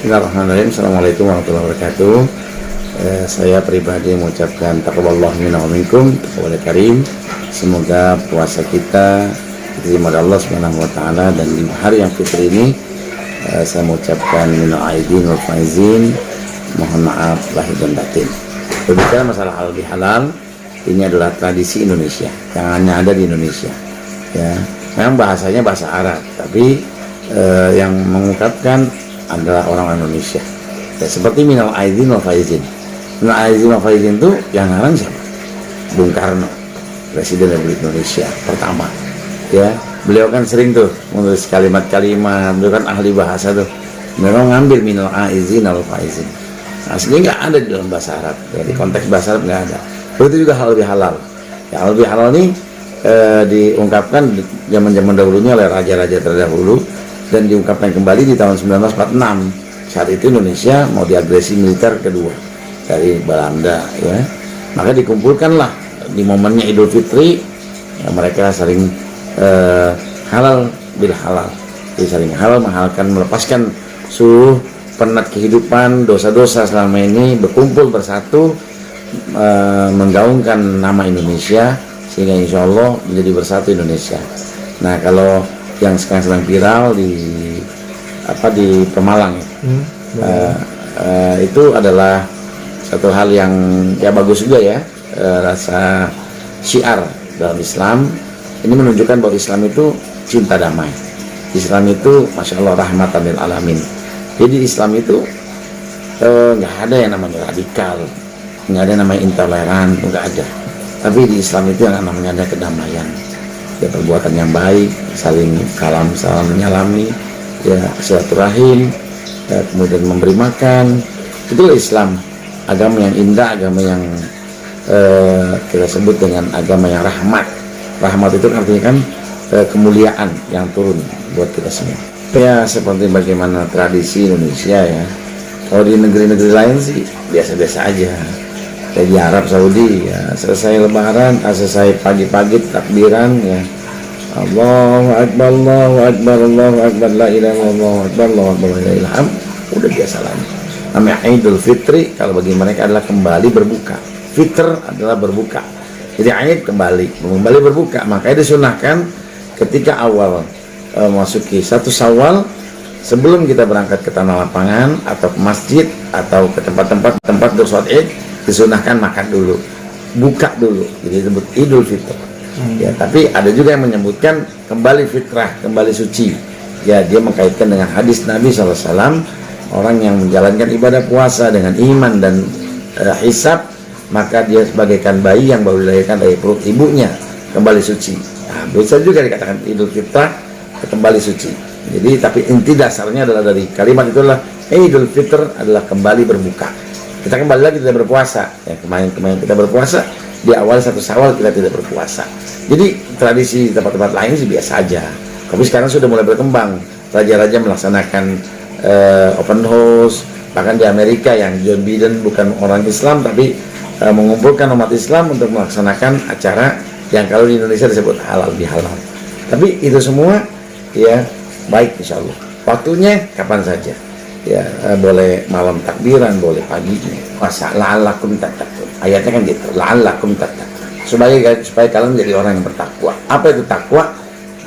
Bismillahirrahmanirrahim. Assalamualaikum warahmatullahi wabarakatuh. Saya pribadi mengucapkan taqabbalallahu minna wa minkum, taqabbal karim. Semoga puasa kita diterima oleh Allah Subhanahu wa taala, dan di hari yang fitri ini saya mengucapkan minal aidin wal faizin, mohon maaf lahir dan batin. Berbicara masalah halal bihalal, ini adalah tradisi Indonesia yang hanya ada di Indonesia. Ya, memang bahasanya bahasa Arab, tapi yang mengungkapkan adalah orang Indonesia. Ya, seperti minal aidin wal faizin. Minal aidin wal faizin itu yang ngarang siapa? Bung Karno, Presiden Republik Indonesia pertama. Ya, beliau kan sering tuh menulis kalimat-kalimat, beliau kan ahli bahasa tuh. Memang ngambil minal aidin wal faizin. Aslinya nggak ada di dalam bahasa Arab. Jadi konteks bahasa Arab nggak ada. Begitu juga halal bihalal. Ya, halal bihalal ini diungkapkan zaman-zaman dahulunya oleh raja-raja terdahulu, dan diungkapkan kembali di tahun 1946. Saat itu Indonesia mau diagresi militer kedua dari Belanda, ya. Maka dikumpulkanlah di momennya Idul Fitri, ya, mereka saling halal bil halal, jadi saling halal menghalalkan, melepaskan seluruh penat kehidupan, dosa-dosa selama ini, berkumpul bersatu, menggaungkan nama Indonesia, sehingga insya Allah menjadi bersatu Indonesia. Nah, kalau yang sekarang sedang viral di Pemalang, itu adalah satu hal yang ya bagus juga, ya. Rasa syiar dalam Islam ini menunjukkan bahwa Islam itu cinta damai. Islam itu masya Allah rahmatan lil alamin. Jadi Islam itu nggak ada yang namanya radikal, nggak ada yang namanya intoleran, nggak ada. Tapi di Islam itu yang namanya ada kedamaian, ya, perbuatan yang baik, saling salam menyalami, ya, silaturahim, ya, kemudian memberi makan. Itulah Islam, agama yang indah, agama yang kita sebut dengan agama yang rahmat. Rahmat itu artinya kan kemuliaan yang turun buat kita semua. Ya, seperti bagaimana tradisi Indonesia, ya. Kalau di negeri-negeri lain sih biasa-biasa aja. Kayak di Arab Saudi, ya, selesai lebaran, selesai pagi-pagi takbiran, ya, Allahu Akbar, Allahu Akbar, Allahu Akbar, la ilaha illallah, Allahu Akbar, la ilaha illallah. Udah biasa lagi. Namanya Idul Fitri, kalau bagi mereka adalah kembali berbuka. Fitr adalah berbuka. Jadi Aid kembali berbuka. Makanya disunahkan ketika awal masuki 1 Syawal, sebelum kita berangkat ke tanah lapangan atau ke masjid atau ke tempat-tempat untuk sholat Id, disunahkan makan dulu, buka dulu, jadi disebut Idul Fitr. Ya, tapi ada juga yang menyebutkan kembali fitrah, kembali suci. Ya, dia mengkaitkan dengan hadis Nabi SAW, orang yang menjalankan ibadah puasa dengan iman dan hisab, maka dia sebagaikan bayi yang baru dilahirkan dari perut ibunya, kembali suci. Nah, bisa juga dikatakan Idul Fitrah, kembali suci. Jadi, tapi inti dasarnya adalah dari kalimat itulah Idul Fitr adalah kembali berbuka. Kita kembali lagi tidak berpuasa, ya, kemarin kita berpuasa, di awal 1 Syawal kita tidak berpuasa. Jadi tradisi di tempat-tempat lain sih biasa aja, tapi sekarang sudah mulai berkembang. Raja-raja melaksanakan open house, bahkan di Amerika yang John Biden bukan orang Islam, tapi mengumpulkan umat Islam untuk melaksanakan acara yang kalau di Indonesia disebut halal bihalal. Tapi itu semua, ya, baik insya Allah. Waktunya kapan saja. Ya, boleh malam takbiran, boleh paginya. Masa la'allakum tattaqun. Ayatnya kan gitu, la'allakum tattaqun. Supaya kalian jadi orang yang bertakwa. Apa itu takwa?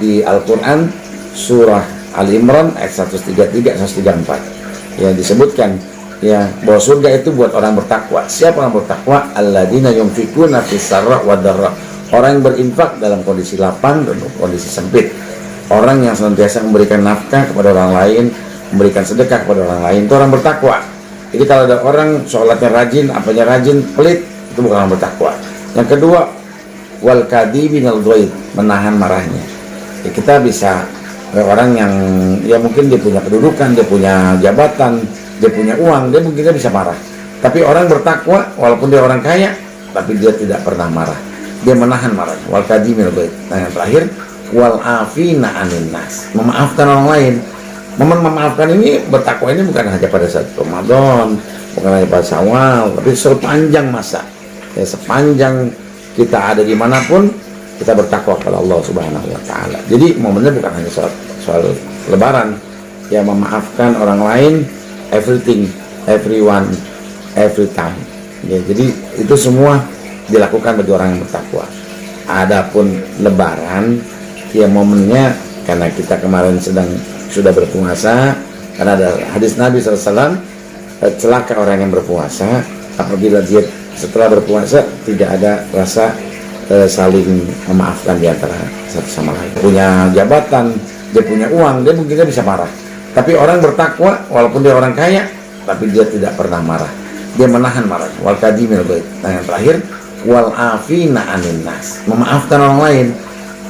Di Al-Qur'an surah Al-Imran ayat 133 134. Ya, disebutkan, ya, bahwa surga itu buat orang bertakwa. Siapa orang bertakwa? Alladzina yunfikuna fis sarra wad dharra. Orang yang berinfak dalam kondisi lapang dan kondisi sempit. Orang yang senantiasa memberikan nafkah kepada orang lain, memberikan sedekah kepada orang lain, itu orang bertakwa. Jadi kalau ada orang sholatnya rajin, apanya rajin, pelit, itu bukan orang bertakwa. Yang kedua, wal kadhibinal ghaidh, menahan marahnya. Ya, kita bisa orang yang, ya, mungkin dia punya kedudukan, dia punya jabatan, dia punya uang, dia mungkin bisa marah. Tapi orang bertakwa, walaupun dia orang kaya, tapi dia tidak pernah marah. Dia menahan marahnya. Wal kadhibinal ghaidh. Nah, yang terakhir, wal afina anin nas, memaafkan orang lain. Momen memaafkan ini, bertakwa ini bukan hanya pada saat Ramadan, bukan hanya pada Syawal, tapi sepanjang masa. Ya, sepanjang kita ada dimanapun, kita bertakwa kepada Allah Subhanahu Wa Taala. Jadi momennya bukan hanya soal Lebaran, ya, memaafkan orang lain everything, everyone, every time. Ya, jadi itu semua dilakukan bagi orang yang bertakwa. Adapun Lebaran, ya momennya karena kita kemarin sudah berpuasa, karena ada hadis Nabi SAW, celaka orang yang berpuasa apabila dia setelah berpuasa tidak ada rasa saling memaafkan di antara satu sama lain. Punya jabatan, dia punya uang, dia mungkin bisa marah. Tapi orang bertakwa, walaupun dia orang kaya, tapi dia tidak pernah marah. Dia menahan marah. Wal kadimil bait. Nah, yang terakhir, wal afina anin nas. Memaafkan orang lain.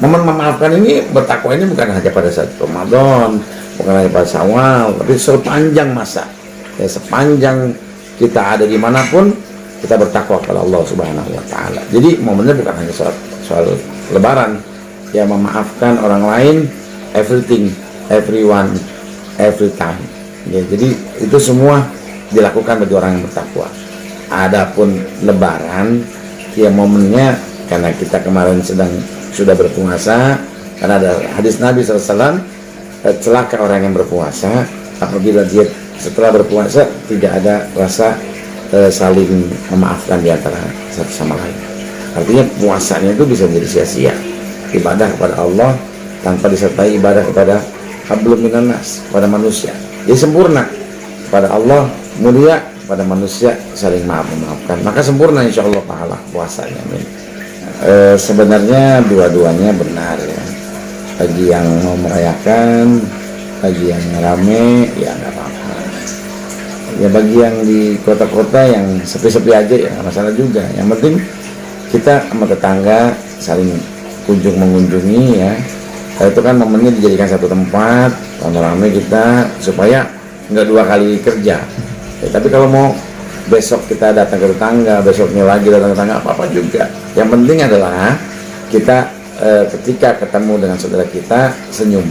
Momen memaafkan ini, bertakwa ini bukan hanya pada saat Ramadan, bukan hanya pada Syawal, tapi sepanjang masa. Ya, sepanjang kita ada dimanapun, kita bertakwa kepada Allah Subhanahu wa Ta'ala. Jadi momennya bukan hanya soal Lebaran, ya, memaafkan orang lain, everything, everyone, every time. Ya, jadi itu semua dilakukan bagi orang yang bertakwa. Adapun Lebaran, ya momennya karena kita kemarin sudah berpuasa, karena ada hadis Nabi SAW, celaka orang yang berpuasa apabila dia setelah berpuasa tidak ada rasa saling memaafkan di antara satu sama lain. Artinya puasanya itu bisa menjadi sia-sia, ibadah kepada Allah tanpa disertai ibadah kepada hablum minan nas, kepada manusia. Jadi sempurna kepada Allah, mulia pada manusia, saling memaafkan, maka sempurna insya Allah pahala puasanya. Amin. Sebenarnya dua-duanya benar ya. Bagi yang mau merayakan, bagi yang rame, ya nggak apa-apa. Ya bagi yang di kota-kota yang sepi-sepi aja ya nggak masalah juga. Yang penting kita sama tetangga saling kunjung mengunjungi ya. Itu kan momennya dijadikan satu tempat, rame-rame kita supaya nggak dua kali kerja. Ya, tapi kalau mau besok kita datang ke tetangga, besoknya lagi datang ke tetangga, apa-apa juga. Yang penting adalah kita ketika ketemu dengan saudara kita senyum,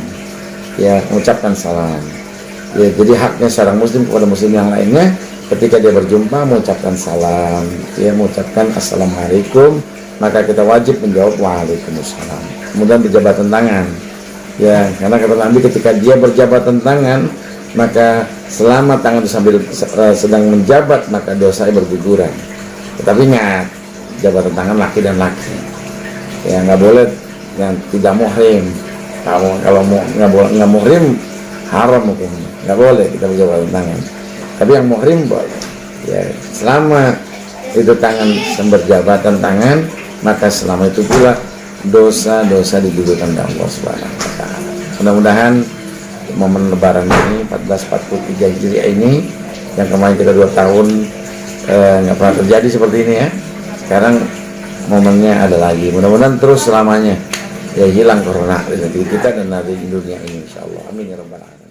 ya, mengucapkan salam. Ya, jadi haknya seorang muslim kepada muslim yang lainnya ketika dia berjumpa mengucapkan salam, ya, mengucapkan assalamualaikum, maka kita wajib menjawab waalaikumsalam. Kemudian berjabatan tangan, ya, karena kata Nabi ketika dia berjabatan tangan, maka selama tangan itu sambil sedang menjabat maka dosanya berguguran. Tetapi ingat, jabatan tangan laki dan laki, ya, nggak boleh yang tidak muhrim. Kalau nggak muhrim haram hukumnya, nggak boleh kita berjabatan tangan. Tapi yang muhrim boleh. Ya, selama itu tangan berjabatan tangan, maka selama itu pula dosa-dosa digugurkan oleh Allah Subhanahu wa Ta'ala. Mudah-mudahan momen Lebaran ini 1443 Hijriah ini, yang kemarin kita 2 tahun nggak pernah terjadi seperti ini ya. Sekarang momennya ada lagi. Mudah-mudahan terus selamanya ya hilang corona dari negeri kita dan dari dunia ini, insyaallah. Amin ya rabbal alamin.